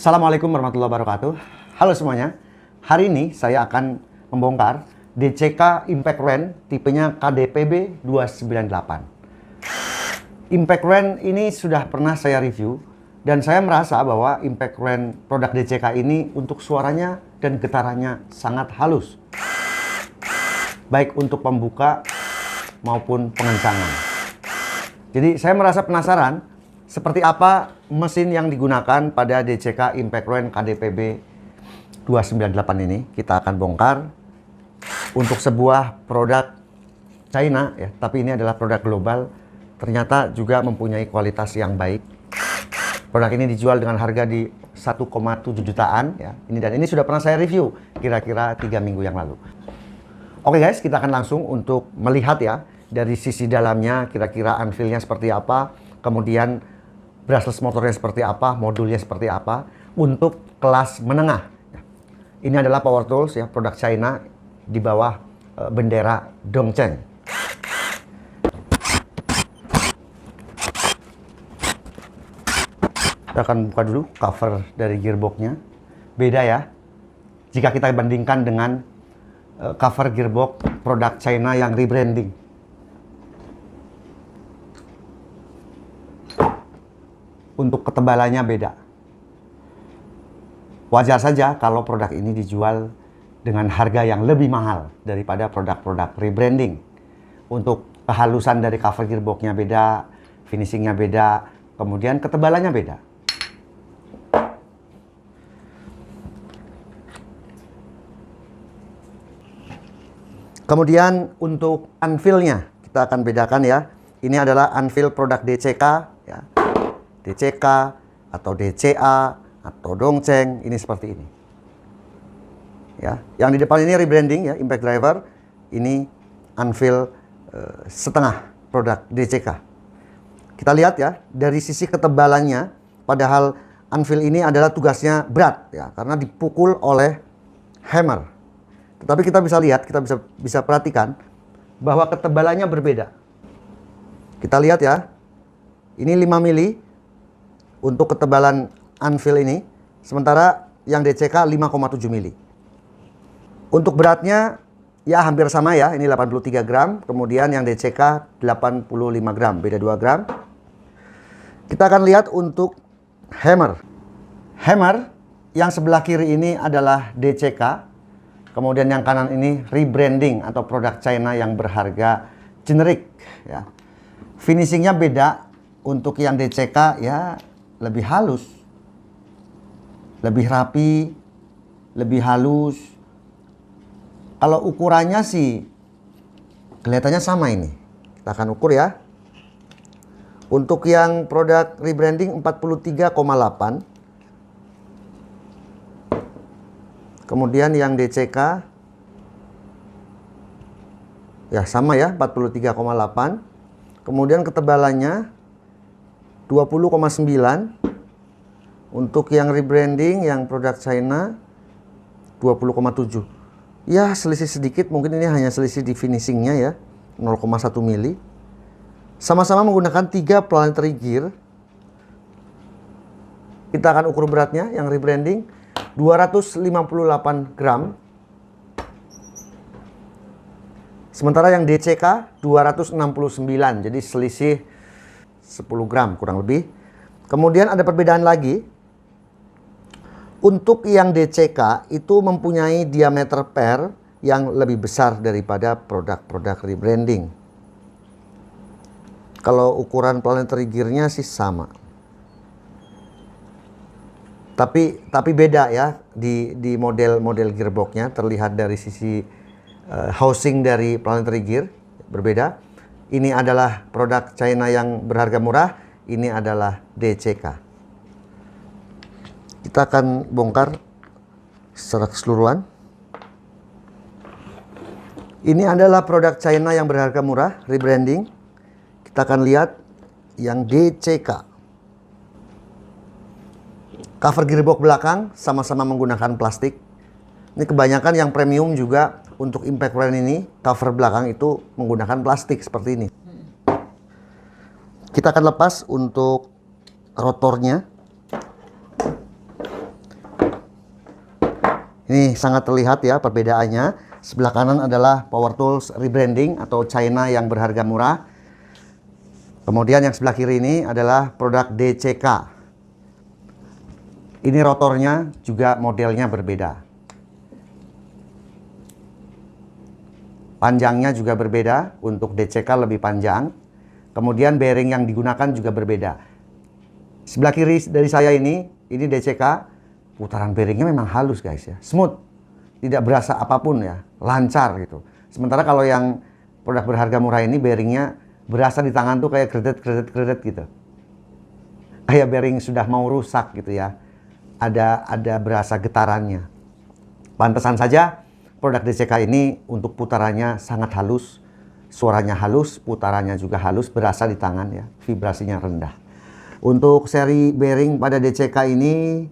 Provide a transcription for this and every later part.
Assalamualaikum warahmatullahi wabarakatuh. Halo semuanya. Hari ini saya akan membongkar DCK Impact Range tipenya KDPB 298. Impact Range ini sudah pernah saya review dan saya merasa bahwa Impact Range produk DCK ini untuk suaranya dan getarannya sangat halus. Baik untuk pembuka maupun pengencangan. Jadi saya merasa penasaran seperti apa mesin yang digunakan pada DCK Impact Range KDPB 298 ini. Kita akan bongkar untuk sebuah produk China ya, tapi ini adalah produk global. Ternyata juga mempunyai kualitas yang baik. Produk ini dijual dengan harga di 1,7 jutaan ya. Ini sudah pernah saya review kira-kira 3 minggu yang lalu. Oke guys, kita akan langsung untuk melihat ya dari sisi dalamnya kira-kira anvilnya seperti apa, kemudian brushless motornya seperti apa, modulnya seperti apa untuk kelas menengah. Ini adalah power tools ya, produk China di bawah bendera Dongcheng. Kita akan buka dulu cover dari gearboxnya. Beda ya jika kita bandingkan dengan cover gearbox produk China yang rebranding. Untuk ketebalannya beda. Wajar saja kalau produk ini dijual dengan harga yang lebih mahal daripada produk-produk rebranding. Untuk kehalusan dari cover gearboxnya beda, finishingnya beda, kemudian ketebalannya beda. Kemudian untuk anvilnya kita akan bedakan ya. Ini adalah anvil produk DCK ya. DCK atau DCA atau Dongcheng, ini seperti ini. Ya, yang di depan ini rebranding ya, Impact Driver. Ini anvil setengah produk DCK. Kita lihat ya, dari sisi ketebalannya, padahal anvil ini adalah tugasnya berat ya, karena dipukul oleh hammer. Tetapi kita bisa lihat, kita bisa perhatikan bahwa ketebalannya berbeda. Kita lihat ya, ini 5 mili untuk ketebalan anvil ini, sementara yang DCK 5,7 mili. Untuk beratnya ya hampir sama ya, ini 83 gram, kemudian yang DCK 85 gram, beda 2 gram. Kita akan lihat untuk hammer. Hammer yang sebelah kiri ini adalah DCK, kemudian yang kanan ini rebranding atau produk China yang berharga generik ya. Finishingnya beda. Untuk yang DCK ya lebih halus, lebih rapi, lebih halus. Kalau ukurannya sih kelihatannya sama ini. Kita akan ukur ya. Untuk yang produk rebranding 43,8. Kemudian yang DCK ya sama ya, 43,8. Kemudian ketebalannya 20,9. Untuk yang rebranding yang produk China 20,7. Ya selisih sedikit, mungkin ini hanya selisih di finishingnya ya, 0,1 mili. Sama-sama menggunakan 3 planetary gear. Kita akan ukur beratnya yang rebranding 258 gram. Sementara yang DCK 269, jadi selisih 10 gram kurang lebih. Kemudian ada perbedaan lagi. Untuk yang DCK itu mempunyai diameter pair yang lebih besar daripada produk-produk rebranding. Kalau ukuran planetary gear-nya sih sama. Tapi beda ya di model gearbox-nya, terlihat dari sisi housing dari planetary gear berbeda. Ini adalah produk China yang berharga murah, ini adalah DCK. Kita akan bongkar secara keseluruhan. Ini adalah produk China yang berharga murah, rebranding. Kita akan lihat yang DCK. Cover gearbox belakang sama-sama menggunakan plastik. Ini kebanyakan yang premium juga untuk Impact Range ini, cover belakang itu menggunakan plastik seperti ini. Kita akan lepas untuk rotornya. Ini sangat terlihat ya perbedaannya. Sebelah kanan adalah Power Tools Rebranding atau China yang berharga murah. Kemudian yang sebelah kiri ini adalah produk DCK. Ini rotornya juga modelnya berbeda. Panjangnya juga berbeda, untuk DCK lebih panjang. Kemudian bearing yang digunakan juga berbeda. Sebelah kiri dari saya ini DCK, putaran bearingnya memang halus guys ya, smooth. Tidak berasa apapun ya, lancar gitu. Sementara kalau yang produk berharga murah ini bearingnya berasa di tangan tuh kayak gredet gitu. Kayak bearing sudah mau rusak gitu ya. Ada berasa getarannya. Pantesan saja produk DCK ini untuk putarannya sangat halus, suaranya halus, putarannya juga halus, berasa di tangan ya, vibrasinya rendah. Untuk seri bearing pada DCK ini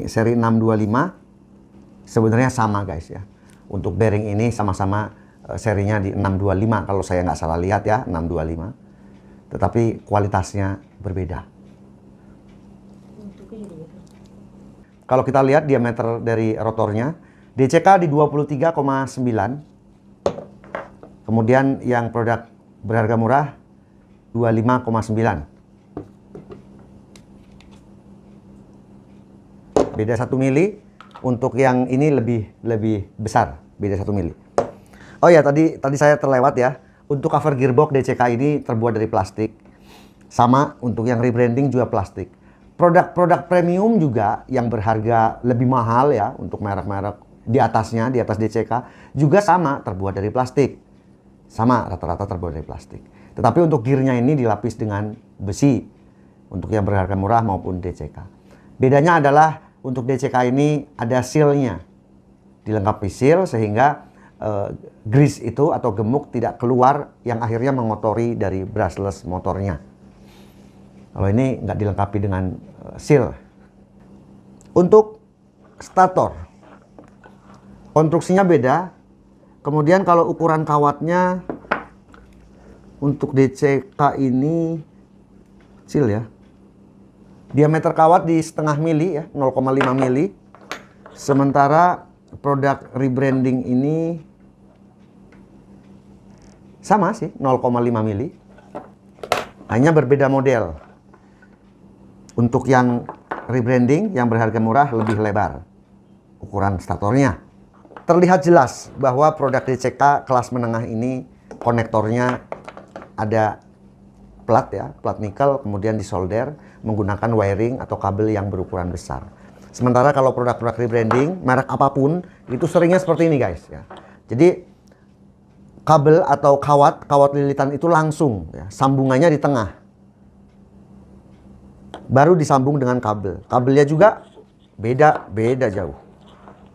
seri 625, sebenarnya sama guys ya. Untuk bearing ini sama-sama serinya di 625 kalau saya nggak salah lihat ya, 625. Tetapi kualitasnya berbeda. Kalau kita lihat diameter dari rotornya, DCK di 23,9. Kemudian yang produk berharga murah 25,9. Beda 1 mili. Untuk yang ini lebih besar, beda 1 mili. Oh ya, tadi saya terlewat ya. Untuk cover gearbox DCK ini terbuat dari plastik. Sama untuk yang rebranding juga plastik. Produk-produk premium juga yang berharga lebih mahal ya, untuk merek-merek di atasnya, di atas DCK juga sama terbuat dari plastik. Sama rata-rata terbuat dari plastik. Tetapi untuk gearnya ini dilapis dengan besi. Untuk yang berharga murah maupun DCK. Bedanya adalah untuk DCK ini ada sealnya. Dilengkapi seal sehingga grease itu atau gemuk tidak keluar yang akhirnya mengotori dari brushless motornya. Kalau ini nggak dilengkapi dengan seal. Untuk stator, konstruksinya beda. Kemudian kalau ukuran kawatnya untuk DCK ini kecil ya. Diameter kawat di setengah mili ya, 0,5 mili. Sementara produk rebranding ini sama sih, 0,5 mili. Hanya berbeda model. Untuk yang rebranding, yang berharga murah lebih lebar ukuran statornya. Terlihat jelas bahwa produk DCK kelas menengah ini konektornya ada plat ya, plat nikel, kemudian disolder menggunakan wiring atau kabel yang berukuran besar. Sementara kalau produk-produk rebranding, merek apapun, itu seringnya seperti ini guys ya. Jadi kabel atau kawat lilitan itu langsung ya, sambungannya di tengah. Baru disambung dengan kabel. Kabelnya juga beda jauh.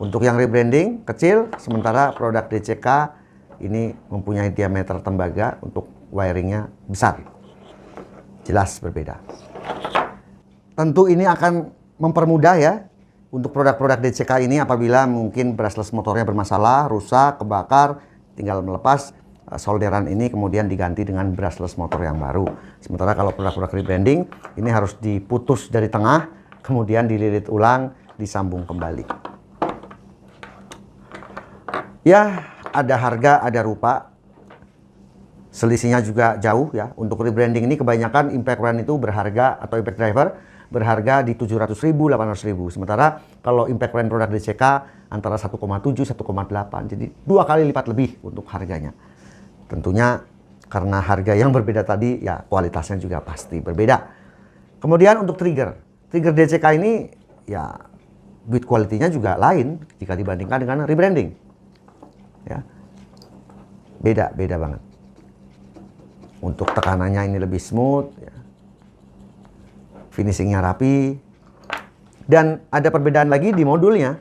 Untuk yang rebranding kecil, sementara produk DCK ini mempunyai diameter tembaga, untuk wiringnya besar. Jelas berbeda. Tentu ini akan mempermudah ya untuk produk-produk DCK ini apabila mungkin brushless motornya bermasalah, rusak, kebakar, tinggal melepas solderan ini kemudian diganti dengan brushless motor yang baru. Sementara kalau produk-produk rebranding ini harus diputus dari tengah, kemudian dililit ulang, disambung kembali. Ya, ada harga, ada rupa. Selisihnya juga jauh ya. Untuk rebranding ini kebanyakan impact run itu berharga, atau impact driver berharga di 700.000, 800.000. Sementara kalau impact run produk DCK antara 1,7, 1,8. Jadi 2 kali lipat lebih untuk harganya. Tentunya karena harga yang berbeda tadi, ya kualitasnya juga pasti berbeda. Kemudian untuk trigger DCK ini ya build quality-nya juga lain jika dibandingkan dengan rebranding. Ya, beda banget. Untuk tekanannya ini lebih smooth, ya. Finishingnya rapi, dan ada perbedaan lagi di modulnya.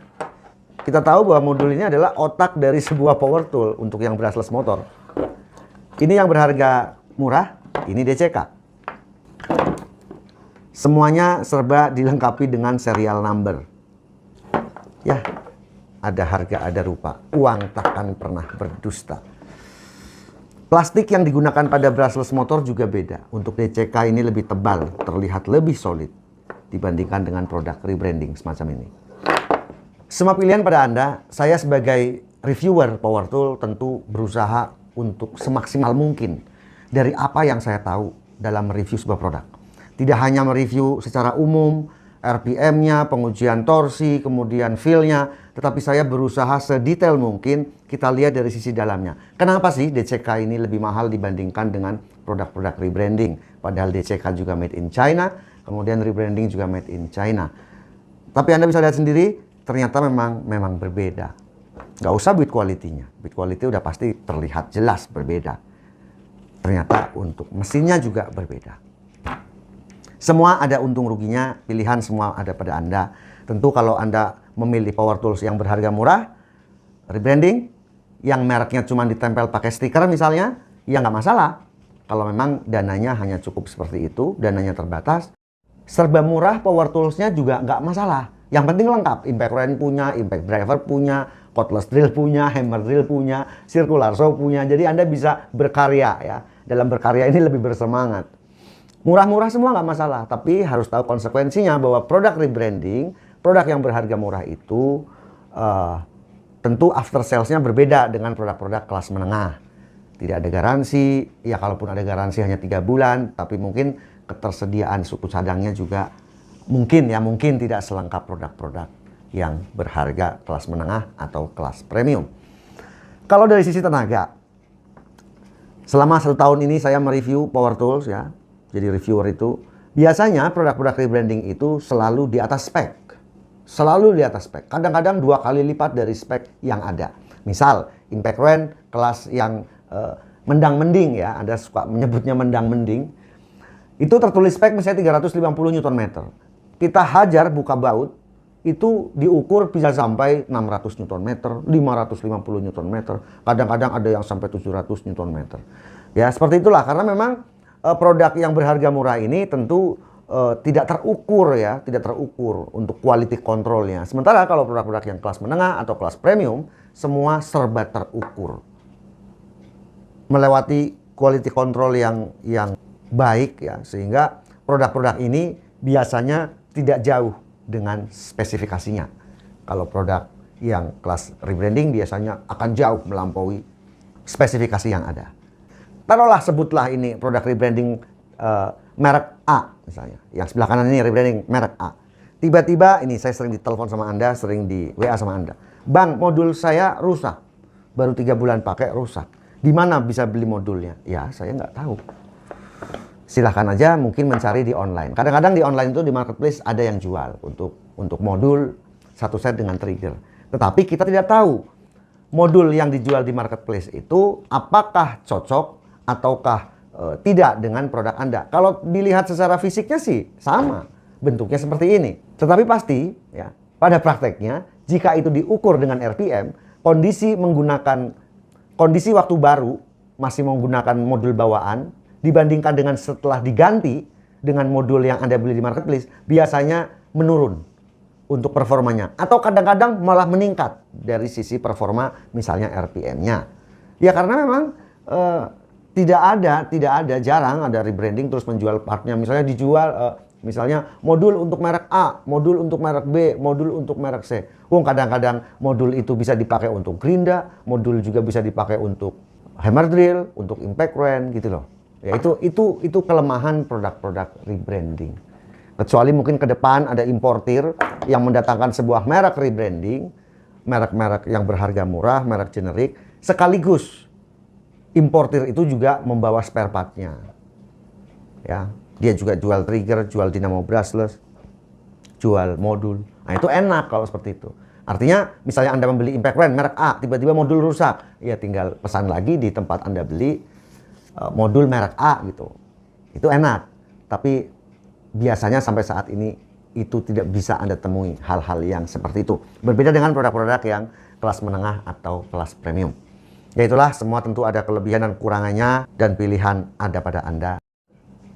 Kita tahu bahwa modul ini adalah otak dari sebuah power tool untuk yang brushless motor. Ini yang berharga murah, ini DCK. Semuanya serba dilengkapi dengan serial number. Ya, ada harga, ada rupa. Uang takkan pernah berdusta. Plastik yang digunakan pada brushless motor juga beda. Untuk DCK ini lebih tebal, terlihat lebih solid dibandingkan dengan produk rebranding semacam ini. Semua pilihan pada Anda. Saya sebagai reviewer power tool tentu berusaha untuk semaksimal mungkin dari apa yang saya tahu dalam mereview sebuah produk. Tidak hanya mereview secara umum, RPM-nya, pengujian torsi, kemudian feel-nya, tetapi saya berusaha sedetail mungkin kita lihat dari sisi dalamnya. Kenapa sih DCK ini lebih mahal dibandingkan dengan produk-produk rebranding? Padahal DCK juga made in China, kemudian rebranding juga made in China. Tapi Anda bisa lihat sendiri, ternyata memang berbeda. Nggak usah build quality-nya. Build quality udah pasti terlihat jelas berbeda. Ternyata untuk mesinnya juga berbeda. Semua ada untung ruginya, pilihan semua ada pada Anda. Tentu kalau Anda memilih power tools yang berharga murah, rebranding, yang mereknya cuma ditempel pakai stiker misalnya, ya nggak masalah. Kalau memang dananya hanya cukup seperti itu, dananya terbatas, serba murah power toolsnya juga nggak masalah. Yang penting lengkap, impact wrench punya, impact driver punya, cordless drill punya, hammer drill punya, circular saw punya. Jadi Anda bisa berkarya ya. Dalam berkarya ini lebih bersemangat. Murah-murah semua nggak masalah, tapi harus tahu konsekuensinya bahwa produk rebranding, produk yang berharga murah itu tentu after sales-nya berbeda dengan produk-produk kelas menengah. Tidak ada garansi, ya kalaupun ada garansi hanya 3 bulan, tapi mungkin ketersediaan suku cadangnya juga mungkin tidak selengkap produk-produk yang berharga kelas menengah atau kelas premium. Kalau dari sisi tenaga, selama 1 tahun ini saya mereview power tools ya. Jadi reviewer itu, biasanya produk-produk rebranding itu selalu di atas spek. Selalu di atas spek. Kadang-kadang 2 kali lipat dari spek yang ada. Misal, impact wrench kelas yang mendang-mending ya. Anda suka menyebutnya mendang-mending. Itu tertulis spek misalnya 350 Nm. Kita hajar buka baut, itu diukur bisa sampai 600 Nm, 550 Nm. Kadang-kadang ada yang sampai 700 Nm. Ya, seperti itulah. Karena memang produk yang berharga murah ini tentu tidak terukur ya, tidak terukur untuk quality controlnya. Sementara kalau produk-produk yang kelas menengah atau kelas premium, semua serba terukur. Melewati quality control yang baik ya, sehingga produk-produk ini biasanya tidak jauh dengan spesifikasinya. Kalau produk yang kelas rebranding biasanya akan jauh melampaui spesifikasi yang ada. Taruhlah sebutlah ini produk rebranding merek A misalnya. Yang sebelah kanan ini rebranding merek A. Tiba-tiba ini saya sering ditelepon sama Anda, sering di WA sama Anda. Bang, modul saya rusak. Baru 3 bulan pakai rusak. Di mana bisa beli modulnya? Ya, saya nggak tahu. Silahkan aja mungkin mencari di online. Kadang-kadang di online itu di marketplace ada yang jual untuk modul 1 set dengan trigger. Tetapi kita tidak tahu modul yang dijual di marketplace itu apakah cocok ataukah tidak dengan produk Anda. Kalau dilihat secara fisiknya sih sama, bentuknya seperti ini. Tetapi pasti ya, pada prakteknya jika itu diukur dengan RPM, kondisi waktu baru masih menggunakan modul bawaan dibandingkan dengan setelah diganti dengan modul yang Anda beli di marketplace, biasanya menurun untuk performanya atau kadang-kadang malah meningkat dari sisi performa misalnya RPM-nya. Ya karena memang tidak ada, jarang ada rebranding terus menjual partnya. Misalnya dijual, misalnya modul untuk merek A, modul untuk merek B, modul untuk merek C. Kadang-kadang modul itu bisa dipakai untuk gerinda, modul juga bisa dipakai untuk hammer drill, untuk impact wrench gitu loh. Ya itu kelemahan produk-produk rebranding. Kecuali mungkin ke depan ada importir yang mendatangkan sebuah merek rebranding, merek-merek yang berharga murah, merek generik, sekaligus importir itu juga membawa spare part-nya. Ya, dia juga jual trigger, jual dynamo brushless, jual modul. Nah, itu enak kalau seperti itu. Artinya, misalnya Anda membeli impact wrench merek A, tiba-tiba modul rusak, ya tinggal pesan lagi di tempat Anda beli modul merek A gitu. Itu enak. Tapi biasanya sampai saat ini itu tidak bisa Anda temui hal-hal yang seperti itu. Berbeda dengan produk-produk yang kelas menengah atau kelas premium. Ya itulah, semua tentu ada kelebihan dan kekurangannya dan pilihan ada pada Anda.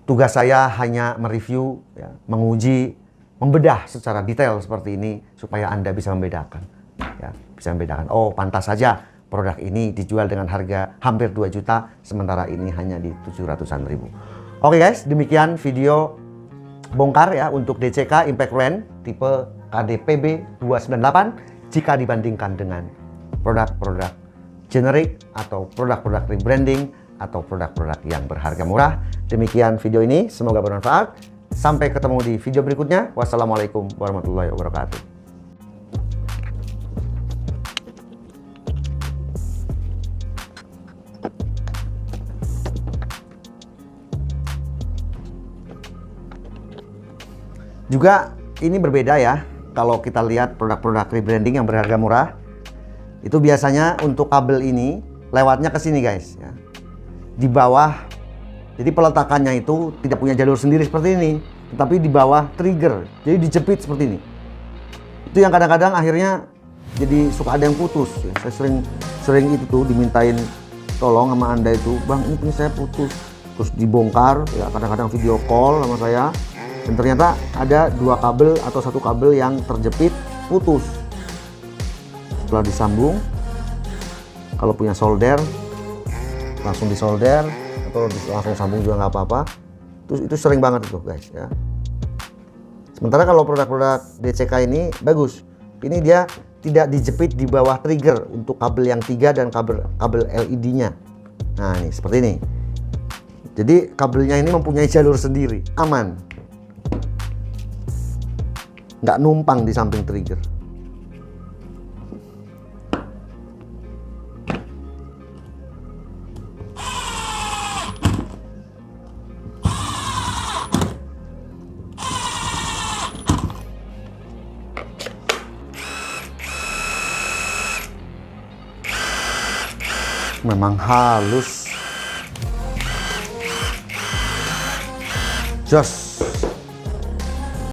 Tugas saya hanya mereview, ya, menguji, membedah secara detail seperti ini supaya Anda bisa membedakan. Ya, bisa membedakan, oh pantas saja produk ini dijual dengan harga hampir 2 juta, sementara ini hanya di 700-an ribu. Oke guys, demikian video bongkar ya untuk DCK Impact Wrench tipe KDPB 298. jika dibandingkan dengan produk-produk generik atau produk-produk rebranding atau produk-produk yang berharga murah. Demikian video ini, semoga bermanfaat. Sampai ketemu di video berikutnya. Wassalamualaikum warahmatullahi wabarakatuh. Juga ini berbeda ya, kalau kita lihat produk-produk rebranding yang berharga murah, itu biasanya untuk kabel ini lewatnya ke sini guys ya. Di bawah, jadi peletakannya itu tidak punya jalur sendiri seperti ini, tetapi di bawah trigger, jadi dijepit seperti ini. Itu yang kadang-kadang akhirnya jadi suka ada yang putus ya. Saya sering itu tuh dimintain tolong sama Anda itu, Bang ini punya saya putus, terus dibongkar ya, kadang-kadang video call sama saya. Dan ternyata ada 2 kabel atau 1 kabel yang terjepit putus. Setelah disambung, kalau punya solder langsung disolder atau langsung sambung juga nggak apa-apa. Itu sering banget itu guys ya. Sementara kalau produk-produk DCK ini bagus. Ini dia tidak dijepit di bawah trigger untuk kabel yang 3 dan kabel LED-nya. Nah ini seperti ini. Jadi kabelnya ini mempunyai jalur sendiri, aman. Nggak numpang di samping trigger. Memang halus. Jos.